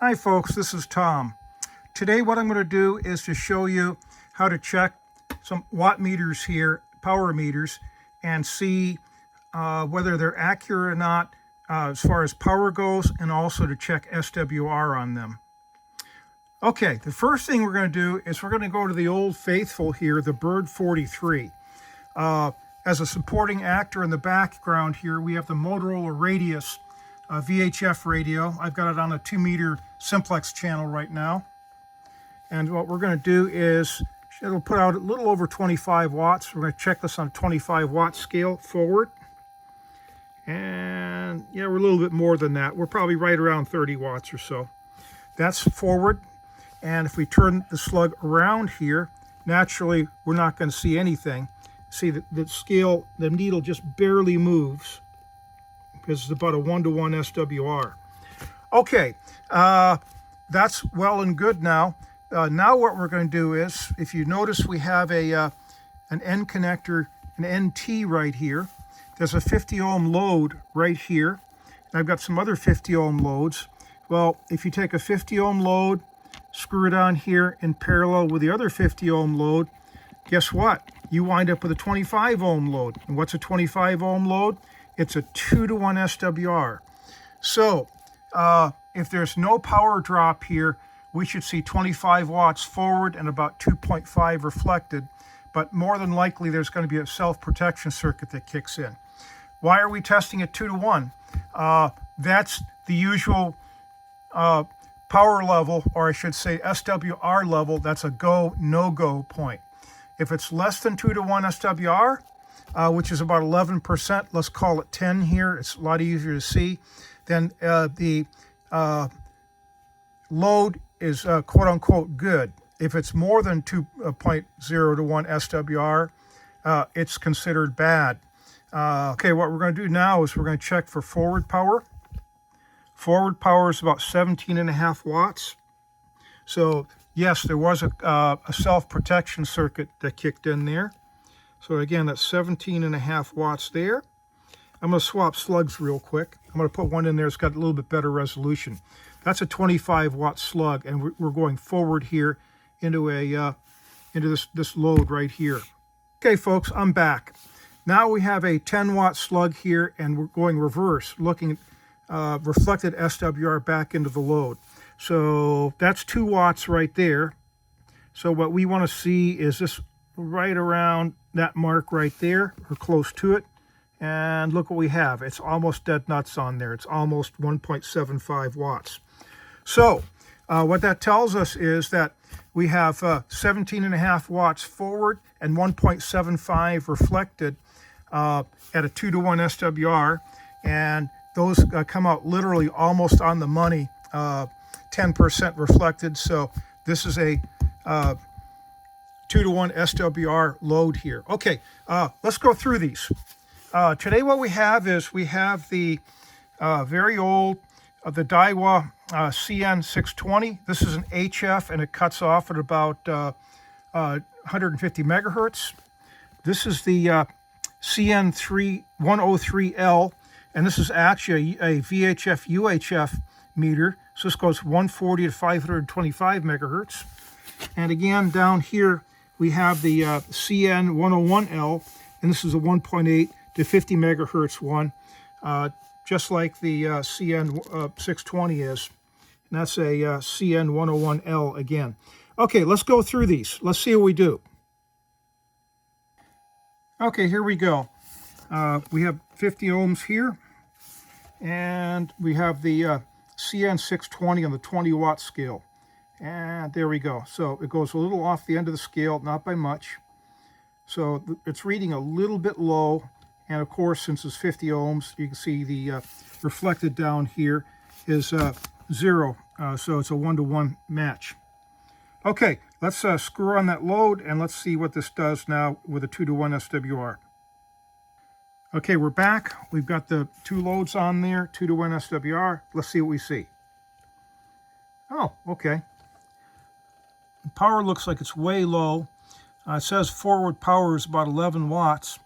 Hi folks, this is Tom. Today what I'm going to do is to show you how to check some watt meters here, power meters, and see whether they're accurate or not as far as power goes, and also to check SWR on them. Okay, the first thing we're going to do is we're going to go to the old faithful here, the Bird 43. As a supporting actor in the background here, we have the Motorola Radius VHF radio. I've got it on a 2-meter simplex channel right now. And what we're going to do is, it'll put out a little over 25 watts. We're going to check this on a 25 watt scale forward. And yeah, we're a little bit more than that. We're probably right around 30 watts or so. That's forward. And if we turn the slug around here, naturally, we're not going to see anything. See, the scale, the needle just barely moves, because it's about a 1-to-1 SWR. Okay, that's well and good now. Now what we're going to do is, if you notice, we have an N connector, an NT right here. There's a 50 ohm load right here. And I've got some other 50 ohm loads. Well, if you take a 50 ohm load, screw it on here in parallel with the other 50 ohm load, guess what? You wind up with a 25 ohm load. And what's a 25 ohm load? It's a 2-to-1 SWR. So if there's no power drop here, we should see 25 watts forward and about 2.5 reflected. But more than likely, there's going to be a self-protection circuit that kicks in. Why are we testing at 2-to-1? That's the usual power level, or I should say SWR level. That's a go, no-go point. If it's less than 2-to-1 SWR, which is about 11%, let's call it 10 here, it's a lot easier to see, then the load is quote-unquote good. If it's more than 2.0-to-1 SWR, it's considered bad. Okay, what we're going to do now is we're going to check for forward power. Forward power is about 17.5 watts. So yes, there was a self-protection circuit that kicked in there. So again, that's 17.5 watts there. I'm going to swap slugs real quick. I'm going to put one in there that's got a little bit better resolution. That's a 25 watt slug, and we're going forward here into this load right here. Okay, folks, I'm back. Now we have a 10 watt slug here, and we're going reverse, looking at reflected SWR back into the load. So that's 2 watts right there. So what we want to see is this right around that mark right there, or close to it. And look what we have. It's almost dead nuts on there. It's almost 1.75 watts. So what that tells us is that we have 17.5 watts forward and 1.75 reflected at a 2-to-1 SWR. And those come out literally almost on the money, 10% reflected. So this is a 2-to-1 SWR load here. Okay, let's go through these. Today what we have is we have the very old, the Daiwa CN620. This is an HF, and it cuts off at about 150 megahertz. This is the CN103L, and this is actually a VHF UHF meter. So this goes 140 to 525 megahertz. And again, down here, we have the CN101L, and this is a 1.8 to 50 megahertz one, just like the CN620 is. And that's a CN101L again. Okay, let's go through these. Let's see what we do. Okay, here we go. We have 50 ohms here, and we have the CN620 on the 20 watt scale. And there we go. So it goes a little off the end of the scale, not by much. So it's reading a little bit low. And of course, since it's 50 ohms, you can see the reflected down here is 0. So it's a 1-to-1 match. Okay, let's screw on that load, and let's see what this does now with a 2-to-1 SWR. Okay, we're back. We've got the 2 loads on there, 2-to-1 SWR. Let's see what we see. Oh, okay. Power looks like it's way low. It says forward power is about 11 watts.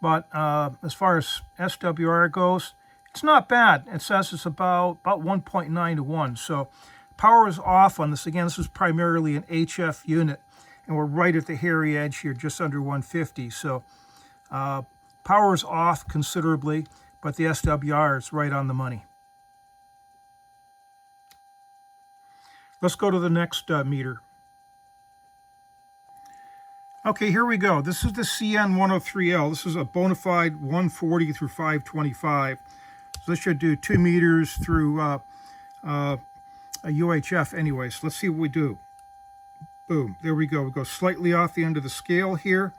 But as far as SWR goes, It's not bad. It says it's about 1.9 to 1. So power is off on this. Again, this is primarily an HF unit, and we're right at the hairy edge here, just under 150. So power is off considerably, but the SWR is right on the money. Let's go to the next meter. Okay, here we go. This is the CN103L. This is a bona fide 140 through 525. So this should do 2 meters through a UHF anyway. So let's see what we do. Boom, there we go. We go slightly off the end of the scale here,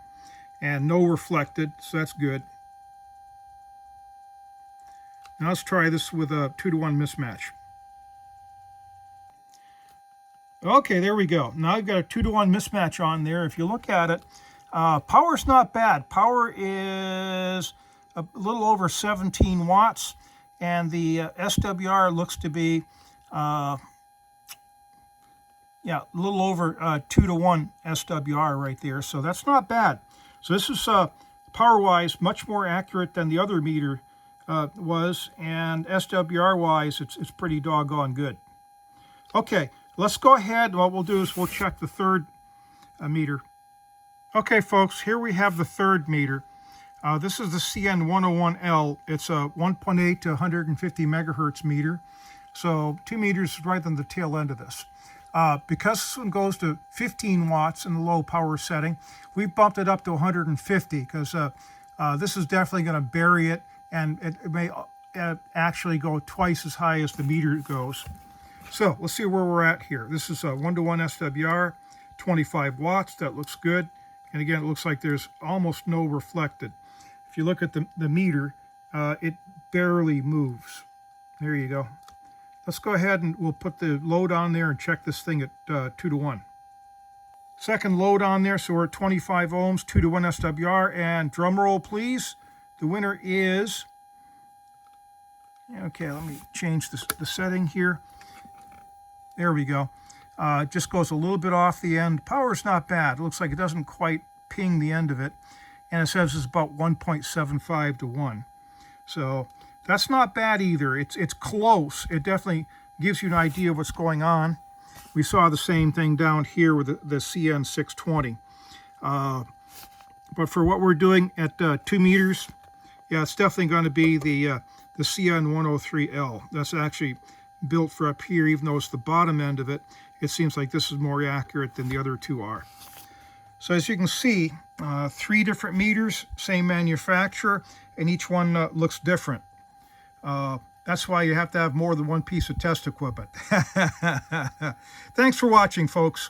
and no reflected, so that's good. Now let's try this with a 2-to-1 mismatch. Okay, there we go. Now I've got a 2-to-1 mismatch on there. If you look at it, power's not bad. Power is a little over 17 watts, and the SWR looks to be, a little over 2-to-1 SWR right there. So that's not bad. So this is power-wise much more accurate than the other meter was, and SWR-wise, it's pretty doggone good. Okay. Let's go ahead. What we'll do is we'll check the third meter. Okay, folks, here we have the third meter. This is the CN101L. It's a 1.8 to 150 megahertz meter. So 2 meters is right on the tail end of this. Because this one goes to 15 watts in the low power setting, we've bumped it up to 150 because this is definitely going to bury it, and it may actually go twice as high as the meter goes. So let's see where we're at here. This is a 1-to-1 SWR, 25 watts. That looks good. And again, it looks like there's almost no reflected. If you look at the meter, it barely moves. There you go. Let's go ahead and we'll put the load on there and check this thing at 2-to-1. Second load on there, so we're at 25 ohms, 2-to-1 SWR. And drum roll, please. The winner is... Okay, let me change the setting here. There we go. It just goes a little bit off the end. Power's not bad. It looks like it doesn't quite ping the end of it. And it says it's about 1.75 to 1. So that's not bad either. It's close. It definitely gives you an idea of what's going on. We saw the same thing down here with the CN620. But for what we're doing at 2 meters, yeah, it's definitely going to be the CN103L. That's actually built for up here, even though it's the bottom end of it. It seems like this is more accurate than the other two are. So as you can see, 3 different meters, same manufacturer, and each one looks different. That's why you have to have more than one piece of test equipment. Thanks for watching, folks.